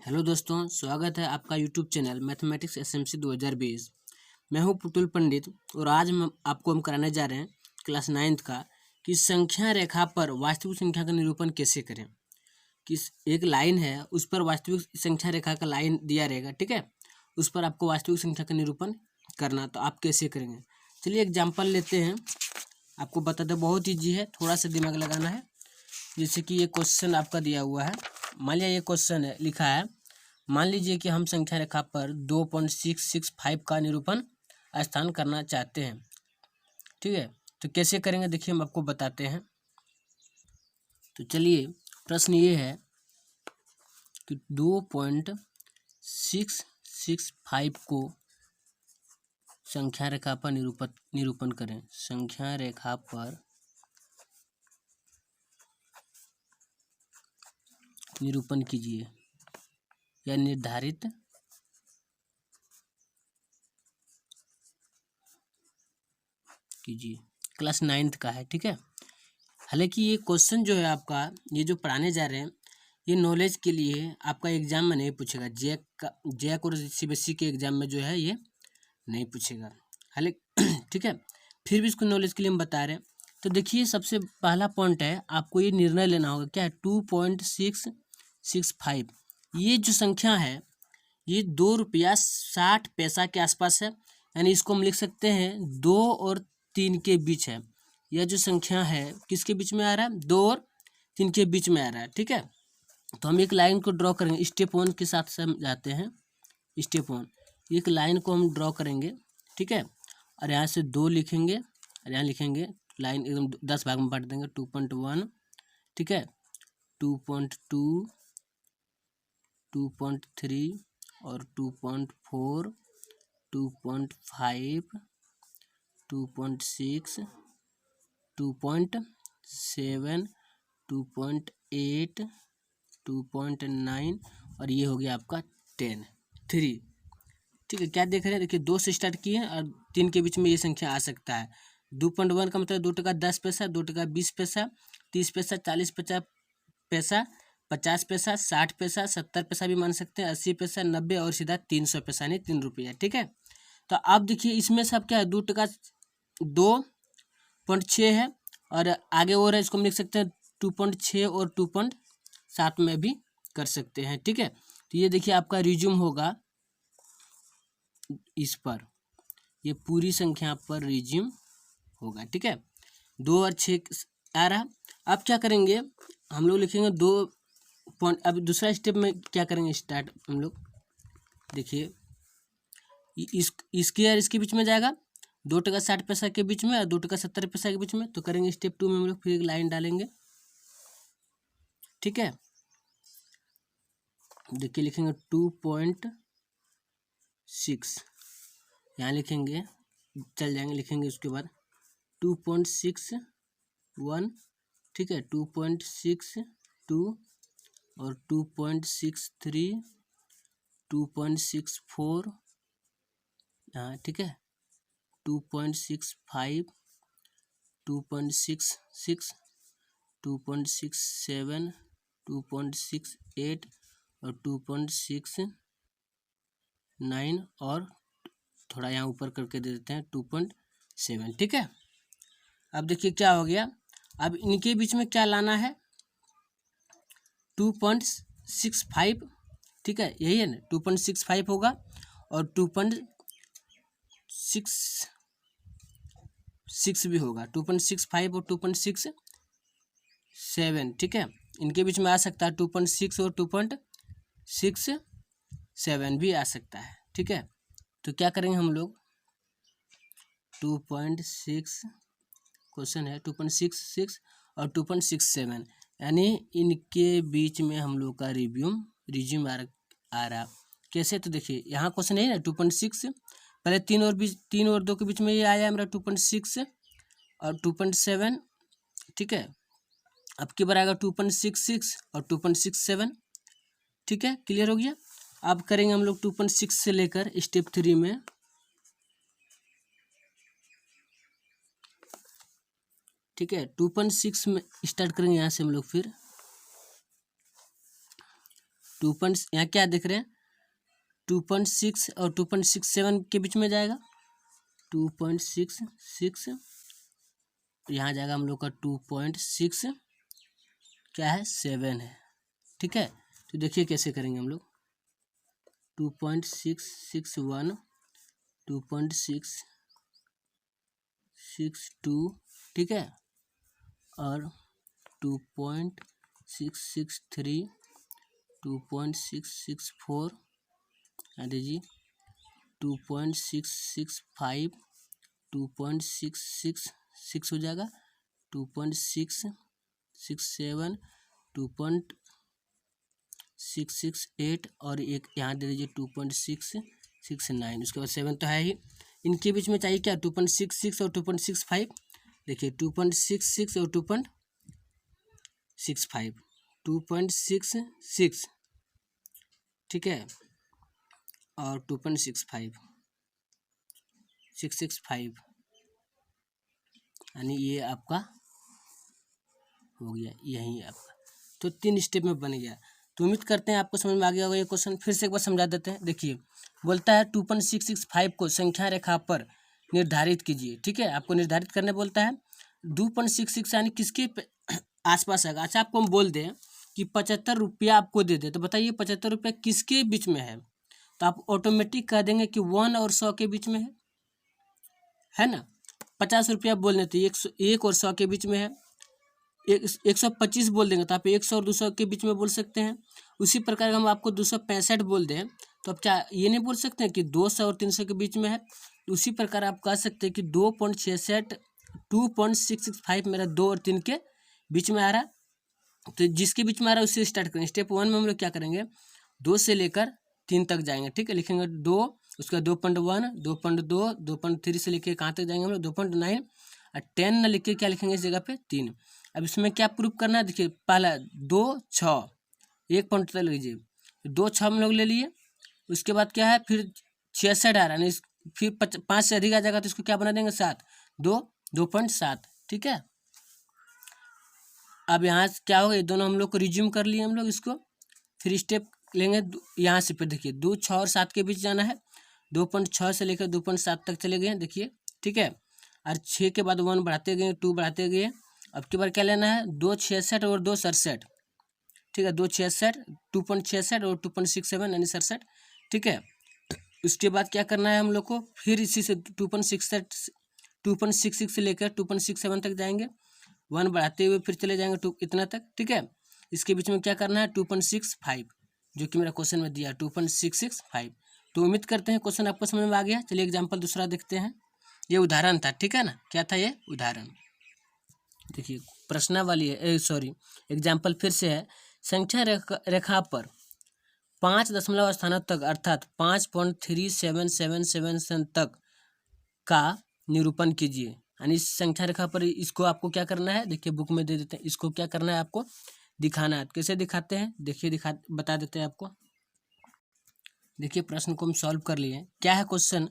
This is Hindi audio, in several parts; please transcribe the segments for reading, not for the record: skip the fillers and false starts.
हेलो दोस्तों, स्वागत है आपका यूट्यूब चैनल मैथमेटिक्स एसएमसी 2020। मैं हूं पुतुल पंडित और आज हम कराने जा रहे हैं क्लास 9th का कि संख्या रेखा पर वास्तविक संख्या का निरूपण कैसे करें। कि एक लाइन है, उस पर वास्तविक संख्या रेखा का लाइन दिया रहेगा, ठीक है। उस पर आपको वास्तविक संख्या का निरूपण करना, तो आप कैसे करेंगे। चलिए एग्जाम्पल लेते हैं, आपको बता दें। बहुत ईजी है, थोड़ा सा दिमाग लगाना है। जैसे कि ये क्वेश्चन आपका दिया हुआ है। मान लिया ये क्वेश्चन है, लिखा है, मान लीजिए कि हम संख्या रेखा पर 2.665 का निरूपण स्थान करना चाहते हैं, ठीक है। तो कैसे करेंगे देखिए, हम आपको बताते हैं। तो चलिए, प्रश्न ये है कि 2.665 को संख्या रेखा पर निरूपण करें। संख्या रेखा पर निरूपण कीजिए या निर्धारित कीजिए। क्लास 9th का है, ठीक है। हालांकि ये क्वेश्चन जो है आपका, ये जो पढ़ाने जा रहे हैं, ये नॉलेज के लिए है। आपका एग्जाम में नहीं पूछेगा। जैक और सीबीएसई के एग्जाम में जो है ये नहीं पूछेगा, हालांकि ठीक है। फिर भी इसको नॉलेज के लिए हम बता रहे हैं। तो देखिए, सबसे पहला पॉइंट है, आपको ये निर्णय लेना होगा। क्या है? 2.665 ये जो संख्या है, ये ₹2.60 के आसपास है। यानी इसको हम लिख सकते हैं 2 और 3 के बीच है। यह जो संख्या है किसके बीच में आ रहा है? 2 और 3 के बीच में आ रहा है, ठीक है। तो हम एक लाइन को ड्रॉ करेंगे। स्टेप 1 के साथ से हम जाते हैं। स्टेप 1, एक लाइन को हम ड्रॉ करेंगे, ठीक है। और यहाँ से 2 लिखेंगे और यहाँ लिखेंगे। लाइन एकदम 10 भाग में बांट देंगे। 2.1, ठीक है, 2.2, 2.3 और 2.4, 2.5, 2.6, 2.7, 2.8, 2.9 और ये हो गया आपका 10, 3, ठीक है। क्या देख रहे हैं? देखिए, 2 से स्टार्ट किए और 3 के बीच में ये संख्या आ सकता है। 2.1 का मतलब 2 टका 10 पैसा, 2 टका 20 पैसा, 30 पैसा, 40 पैसा, 50 पैसा, 60 पैसा, 70 पैसा भी मान सकते हैं, 80 पैसा, 90 और सीधा 300 पैसा, यानी 3 रुपया, ठीक है। तो आप देखिए, इसमें सब क्या है? 2 टका 2.6 है और आगे और है, इसको हम लिख सकते हैं 2.6 और 2.7 में भी कर सकते हैं, ठीक है। तो ये देखिए, आपका रिज्यूम होगा इस पर, ये पूरी संख्या पर रिज्यूम होगा, ठीक है। 2 और 6 आ रहा। अब क्या करेंगे हम लोग? लिखेंगे 2 पॉइंट। अब दूसरा स्टेप में क्या करेंगे? स्टार्ट हम लोग देखिए, इसके और इसके बीच में जाएगा 2 टका 60 पैसा के बीच में और 2 टका 70 पैसा के बीच में। तो करेंगे स्टेप 2 में हम लोग फिर एक लाइन डालेंगे, ठीक है। देखिए, लिखेंगे 2.6, यहाँ लिखेंगे, चल जाएंगे, लिखेंगे उसके बाद 2.61, ठीक है, 2.62 और 2.63, 2.64, हाँ ठीक है, 2.65, 2.66, 2.67, 2.68 और 2.69 और थोड़ा यहाँ ऊपर करके दे देते हैं 2.7, ठीक है। अब देखिए क्या हो गया। अब इनके बीच में क्या लाना है? 2.65, ठीक है, यही है ना। 2.65 होगा और 2.66 भी होगा। 2.65 और 2.67, ठीक है, इनके बीच में आ सकता है 2.6 और 2.67 भी आ सकता है, ठीक है। तो क्या करेंगे हम लोग? 2.6 क्वेश्चन है, 2.66 और 2.67, यानी इनके बीच में हम लोग का रिज्यूम आ रहा। कैसे? तो देखिए, यहाँ क्वेश्चन है ना 2.6, पहले 3 और 2 के बीच में ये आया मेरा 2.6 और 2.7, ठीक है। अब की बार आएगा 2.66 और 2.67, ठीक है। क्लियर हो गया। अब करेंगे हम लोग 2.6 से लेकर स्टेप 3 में, ठीक है। 2.6 में स्टार्ट करेंगे यहाँ से हम लोग। फिर यहाँ क्या देख रहे हैं, 2.6 और 2.67 के बीच में जाएगा। 2.66 यहाँ जाएगा हम लोग का 2.6 क्या है 7 है। ठीक है, तो देखिए कैसे करेंगे हम लोग। 2.661 2.662 ठीक है, और 2.663 2.664 दीजिए 2.665 2.666 हो जाएगा। 2.667 2.668 और एक यहाँ दे दीजिए 2.669। उसके बाद 7 तो है ही, इनके बीच में चाहिए क्या 2.66 और 2.65। देखिए 2.66 और 2.65 2.66 ठीक है, और 2.65 665 यानी ये आपका हो गया, यही आपका। तो 3 स्टेप में बन गया। तो उम्मीद करते हैं आपको समझ में आ गया होगा ये क्वेश्चन। फिर से एक बार समझा देते हैं। देखिए बोलता है 2.665 को संख्या रेखा पर निर्धारित कीजिए। ठीक है, आपको निर्धारित करने बोलता है। 2.66 यानी किसके आसपास आएगा। अच्छा, आपको हम बोल दें कि 75 रुपया आपको दे दे, तो बताइए 75 रुपया किसके बीच में है, तो आप ऑटोमेटिक कह देंगे कि 1 और 100 के बीच में है ना। 50 रुपया बोल देते 1 और 100 के बीच में है। 125 बोल देंगे तो आप 100 और 200 के बीच में बोल सकते हैं। उसी प्रकार हम आपको 265 बोल दें तो आप क्या ये नहीं बोल सकते हैं कि 200 और 300 के बीच में है। उसी प्रकार आप कह सकते हैं कि 2.65 मेरा 2 और 3 के बीच में आ रहा है। तो जिसके बीच में आ रहा है उससे स्टार्ट करेंगे। स्टेप 1 में हम लोग क्या करेंगे, 2 से लेकर 3 तक जाएंगे। ठीक है, लिखेंगे 2, उसका 2.1 2.2 2.3 से लेके कहाँ तक जाएंगे हम लोग 2.9 और 10 न लिख के क्या लिखेंगे इस जगह पे 3। अब इसमें क्या प्रूफ करना है, देखिए पहला 2 6 1 पॉइंट तक लीजिए, 2 6 हम लोग ले लिए। उसके बाद क्या है, फिर 66 आ रहा है, फिर 5 से अधिक आ जाएगा तो इसको क्या बना देंगे 7 2.7। ठीक है, अब यहाँ से क्या होगा, ये दोनों हम लोग को रिज्यूम कर लिए हम लोग इसको। फिर स्टेप लेंगे यहाँ से, फिर देखिए 2 6 और 7 के बीच जाना है। 2.6 से लेकर 2.7 तक चले गए देखिए। ठीक है, और 6 के बाद 1 बढ़ाते गए 2 बढ़ाते गए। अब की बार क्या लेना है, 2.66 और 2.67। ठीक है, 2.66 2.66 और 2.67 यानी 67। ठीक है, उसके बाद क्या करना है हम लोग को, फिर इसी से 2.66 से लेकर 2.67 तक जाएंगे। 1 बढ़ाते हुए फिर चले जाएंगे 2 इतना तक। ठीक है, इसके बीच में क्या करना है 2.65 जो कि मेरा क्वेश्चन में दिया 2.665। तो उम्मीद करते हैं क्वेश्चन आपको समझ में आ गया। चलिए एग्जाम्पल दूसरा देखते हैं। ये उदाहरण था, ठीक है ना, क्या था ये उदाहरण। देखिए प्रश्नावली है, सॉरी एग्जाम्पल फिर से है। संख्या रेखा पर 5 दशमलव स्थानों तक अर्थात 5.3777 तक का निरूपण कीजिए। यानी इस संख्या रेखा पर इसको आपको क्या करना है, देखिए बुक में दे देते हैं, इसको क्या करना है आपको दिखाना है। कैसे दिखाते हैं देखिए, बता देते हैं आपको। देखिए प्रश्न को हम सॉल्व कर लिए। क्या है क्वेश्चन,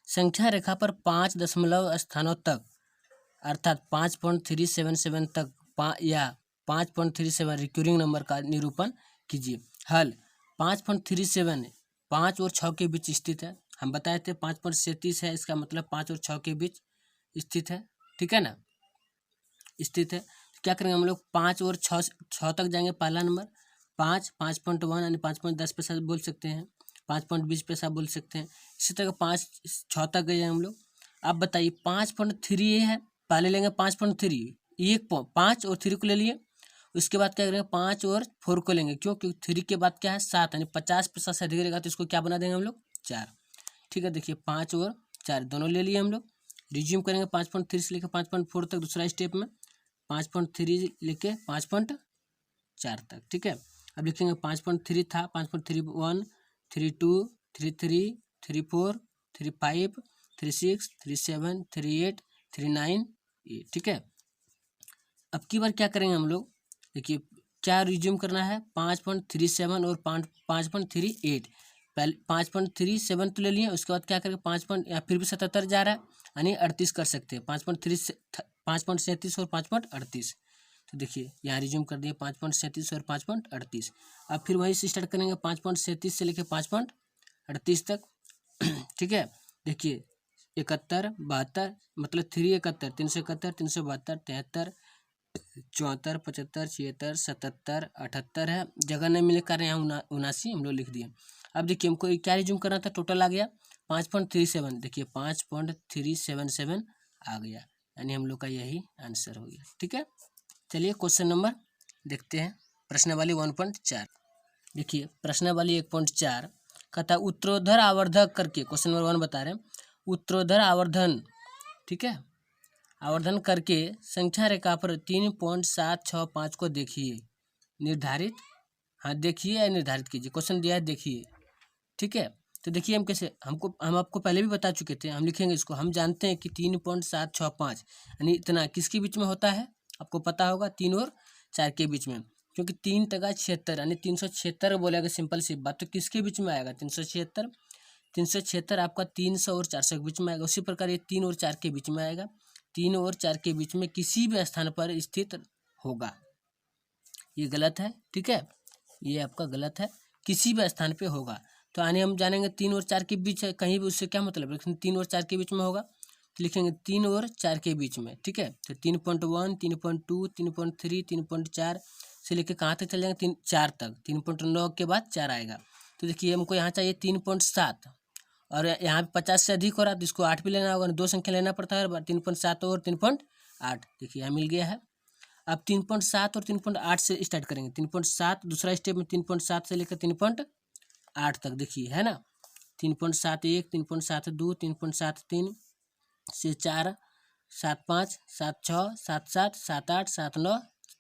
संख्या रेखा पर 5 दशमलव स्थानों तक अर्थात 5.377 तक या 5.37 रिक्यूरिंग नंबर का निरूपण कीजिए। हल 5.37 5 और 6 के बीच स्थित है। हम बताए थे 5.37 है, इसका मतलब 5 और 6 के बीच स्थित है। ठीक है ना, स्थित है। तो क्या करेंगे हम लोग 5 और 6 तक जाएंगे। पहला नंबर 5.1 यानी 5.10 पैसा बोल सकते हैं, 5.20 पैसा बोल सकते हैं। इसी तरह 5 6 तक गए हम लोग। अब बताइए 5.3 है, पहले लेंगे 5.3 एक 5 और 3 को ले लिए। उसके बाद क्या करेंगे 5 और 4 को लेंगे, क्यों, क्योंकि 3 के बाद क्या है 7 यानी 50 पैसा से अधिक रहेगा तो इसको क्या बना देंगे हम लोग 4। ठीक है, देखिए 5 और 4 दोनों ले लिए हम लोग। रिज्यूम करेंगे 5.3 से लेकर 5.4 तक दूसरा स्टेप में, 5.3 लेके 5.4 तक। ठीक है, अब लिखेंगे 5.3 था 5.31 32 33 34 35 36 37 38 39 ये। ठीक है, अब की बार क्या करेंगे हम लोग, देखिए क्या रिज्यूम करना है 5.37 और 5.38। पहले 5.37 तो ले लिए, उसके बाद क्या करेंगे 5 या फिर भी 77 जा रहा है यानी 38 कर सकते हैं। 5.37 और 5.38 तो देखिए यहाँ रिज्यूम कर दिए 5.37 और 5.38। अब फिर वही से स्टार्ट करेंगे 5.37 से लेकर 5.38 तक। ठीक है, देखिए 71, 72 मतलब 371, 371, 372, 73, 74, 75, 76, 77, 78 है। जगह नहीं मिले कारण यहाँ 79 हम लोग लिख दिए। अब देखिए हमको क्या रिज्यूम करना था, टोटल आ गया 5.37। देखिए 5.377 आ गया, यानी हम लोग का यही आंसर हो गया। ठीक है, चलिए क्वेश्चन नंबर देखते हैं। प्रश्नावली 1.4। देखिए प्रश्नावली 1.4 कहता है उत्तरोत्तर आवर्धक करके, क्वेश्चन नंबर 1 बता रहे हैं, उत्तरोत्तर आवर्धन, ठीक है, आवर्धन करके संख्या रेखा पर 3.765 को देखिए, निर्धारित, हाँ देखिए या निर्धारित कीजिए, क्वेश्चन दिया है देखिए। ठीक है, तो देखिए हम कैसे, हम आपको पहले भी बता चुके थे, हम लिखेंगे इसको, हम जानते हैं कि 3.765 यानी इतना किसके बीच में होता है, आपको पता होगा 3 और 4 के बीच में, क्योंकि 3 तका 76 यानी 376 बोलेगा, सिंपल सी बात। तो किसके बीच में आएगा 376, 376 आपका 300 और 400 के बीच में आएगा। उसी प्रकार ये 3 और 4 के बीच में आएगा, 3 और 4 के बीच में किसी भी स्थान पर स्थित होगा। ये गलत है, ठीक है, ये आपका गलत है, किसी भी स्थान पे होगा। तो आने हम जानेंगे 3 और 4 के बीच है, कहीं भी, उससे क्या मतलब है, 3 और 4 के बीच में होगा तो लिखेंगे 3 और 4 के बीच में। ठीक है, तो 3.1, 3.2, 3.3, 3.4 से लेकर कहाँ तक चल जाएंगे, 4 तक। 3.9 के बाद 4 आएगा। तो देखिए हमको यहाँ चाहिए 3.7 और यहाँ पे 50 से अधिक हो रहा है तो इसको 8 भी लेना होगा, 2 संख्या लेना पड़ता है, 3.7 और 3.8। देखिए यहाँ मिल गया है। अब 3.7 और 3.8 से स्टार्ट करेंगे। 3.7 दूसरा स्टेप में 3.7 से लेकर 3.8 तक, देखिए है ना, 3.71, 3.72, 3.73 से 4, 7.5, 7.6, 7.7, 7.8, 7.9,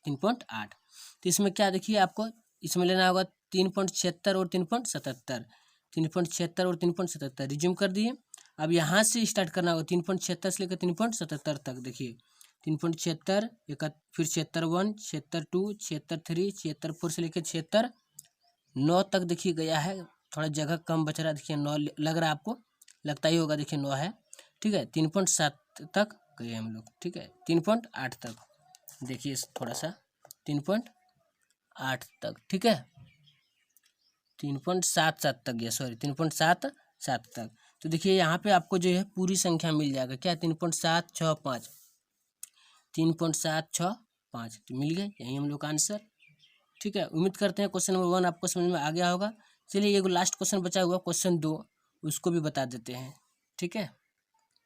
3.8। तो इसमें क्या देखिए आपको इसमें लेना होगा 3.76 और 3.77, 3.76 और 3.77 रिज्यूम कर दिए। अब यहाँ से स्टार्ट करना होगा 3.76 से लेकर 3.77 तक। देखिए 3.76, फिर 76, 76, 73, 74 से लेकर 76, 9 तक देखिए गया है। थोड़ा जगह कम बच रहा है, देखिए 9 लग रहा है आपको, लगता ही होगा, देखिए 9 है। ठीक है, 3.7 तक गए हम लोग। ठीक है, 3.8 तक देखिए, थोड़ा सा 3.8 तक। ठीक है, 3.77 तक गया, सॉरी 3.77 तक। तो देखिए यहाँ पे आपको जो है पूरी संख्या मिल जाएगा, क्या 3.765, 3.765 तो मिल गया, यही हम लोग का आंसर। ठीक है, उम्मीद करते हैं क्वेश्चन नंबर 1 आपको समझ में आ गया होगा। चलिए एक लास्ट क्वेश्चन बचा हुआ, क्वेश्चन 2, उसको भी बता देते हैं। ठीक है।